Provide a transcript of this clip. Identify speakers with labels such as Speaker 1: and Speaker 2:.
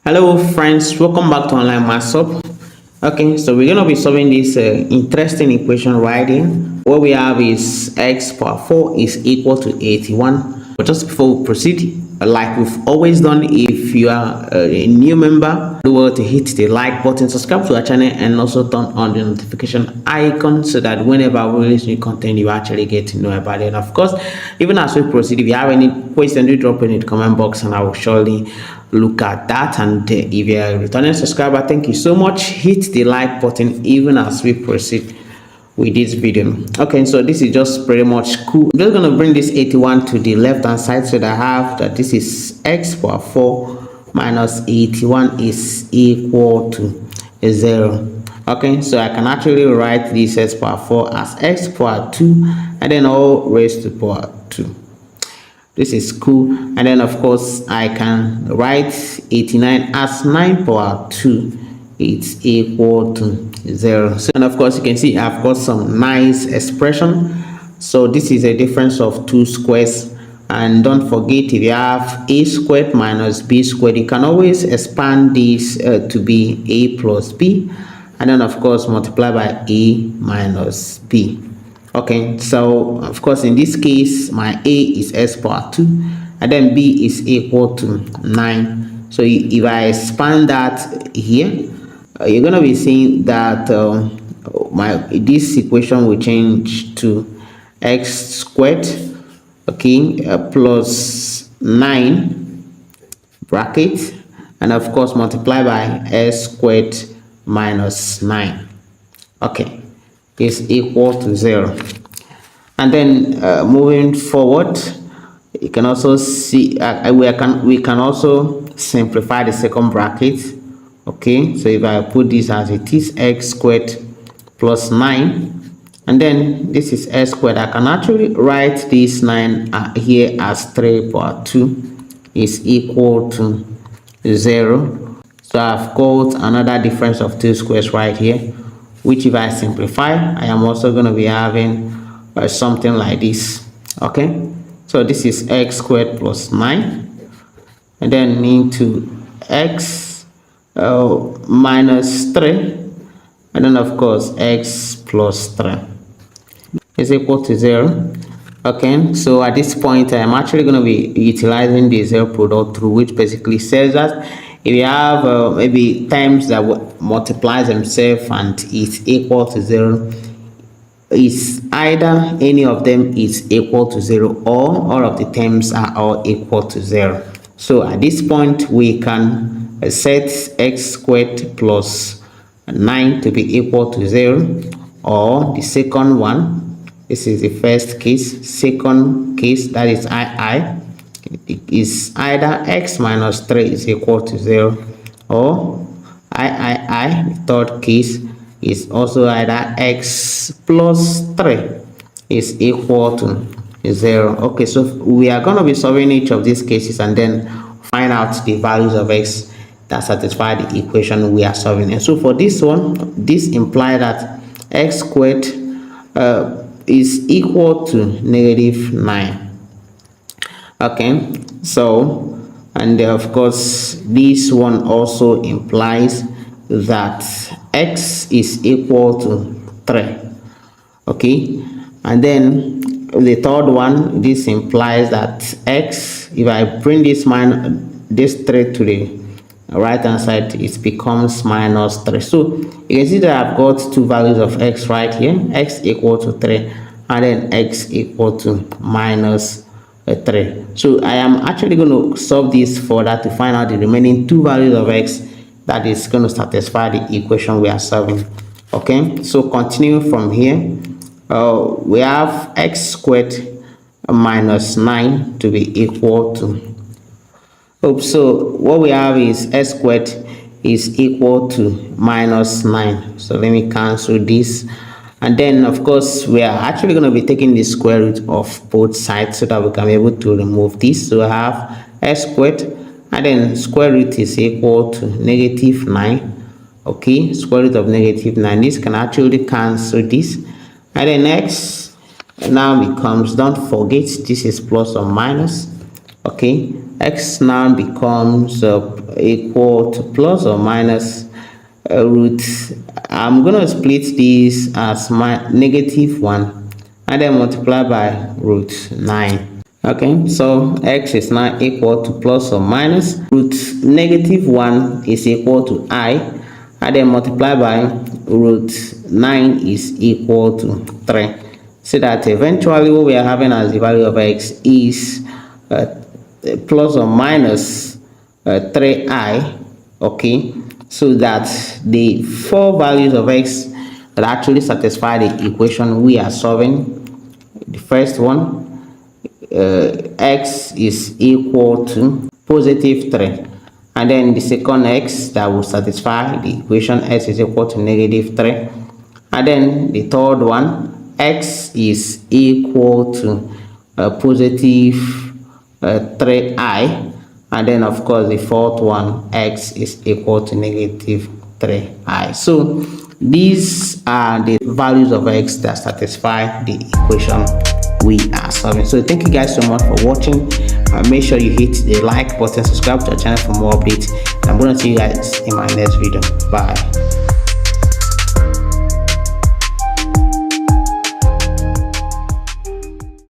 Speaker 1: Hello friends, welcome back to Online Math Up. Okay, so we're going to be solving this interesting equation right here. What we have is x power 4 is equal to 81. But just before we proceed, like we've always done, if you are a new member, do well to hit the like button, subscribe to our channel, and also turn on the notification icon so that whenever we release new content, you actually get to know about it. And of course, even as we proceed, if you have any questions, do drop in the comment box and I will surely look at that. And if you're a returning subscriber, thank you so much. Hit the like button even as we proceed with this video. Okay, so this is just pretty much cool. I'm just going to bring this 81 to the left hand side so that I have that this is x power 4 minus 81 is equal to 0. Okay, so I can actually write this x power 4 as x power 2 and then all raised to power 2. This is cool. And then of course I can write 89 as 9 power 2. It's equal to 0. So, and of course you can see I've got some nice expression. So this is a difference of 2 squares. And don't forget, if you have a squared minus b squared, you can always expand this to be a plus b, and then of course multiply by a minus b. Okay, so of course in this case my a is x power 2 and then b is equal to 9. So if I expand that here, you're going to be seeing that this equation will change to x squared, okay, plus 9 bracket, and of course multiply by s squared minus 9, okay, is equal to 0. And then moving forward, you can also see we can also simplify the second bracket. Okay, so if I put this as it is, x squared plus 9, and then this is x squared, I can actually write this 9 here as 3 power 2 is equal to 0. So I've got another difference of 2 squares right here, which if I simplify, I am also going to be having something like this. Okay, so this is x squared plus 9 and then into x minus 3, and then of course x plus 3 is equal to 0. Okay, so at this point I'm actually going to be utilizing the 0 product rule, which basically says that if you have maybe terms that multiplies themselves and is equal to 0, is either any of them is equal to 0 or all of the terms are all equal to 0. So at this point we can set x squared plus 9 to be equal to 0, or the second one, this is the first case, second case, that is I is either x minus 3 is equal to 0, or the third case is also either x plus 3 is equal to 0. Okay, so we are going to be solving each of these cases and then find out the values of x that satisfy the equation we are solving. And so for this one, this implies that x squared is equal to negative 9. Okay, so and of course this one also implies that x is equal to 3. Okay, and then the third one, this implies that x, if I bring this 3 to the right hand side, it becomes minus 3. So you can see that I've got two values of x right here, x equal to 3 and then x equal to minus 3. So I am actually going to solve this further to find out the remaining two values of x that is going to satisfy the equation we are solving. Okay, so continue from here. We have x squared minus 9 to be equal to, so what we have is x squared is equal to minus 9. So let me cancel this, and then of course we are actually going to be taking the square root of both sides so that we can be able to remove this. So I have x squared and then square root is equal to negative 9. Okay, square root of negative 9, this can actually cancel this, and then x now becomes, don't forget this is plus or minus, okay, x now becomes equal to plus or minus root. I'm going to split this as my -1 and then multiply by root 9. Okay, so x is now equal to plus or minus root -1 is equal to I, and then multiply by root 9 is equal to 3. So that eventually what we are having as the value of x is plus or minus 3i. Okay, so that the four values of x that actually satisfy the equation we are solving. The first one, x is equal to positive 3, and then the second x that will satisfy the equation x is equal to -3, and then the third one, x is equal to positive 3i, and then of course the fourth one, x is equal to -3i. So these are the values of x that satisfy the equation we are solving. So thank you guys so much for watching. Make sure you hit the like button, subscribe to our channel for more updates, and I'm going to see you guys in my next video. Bye.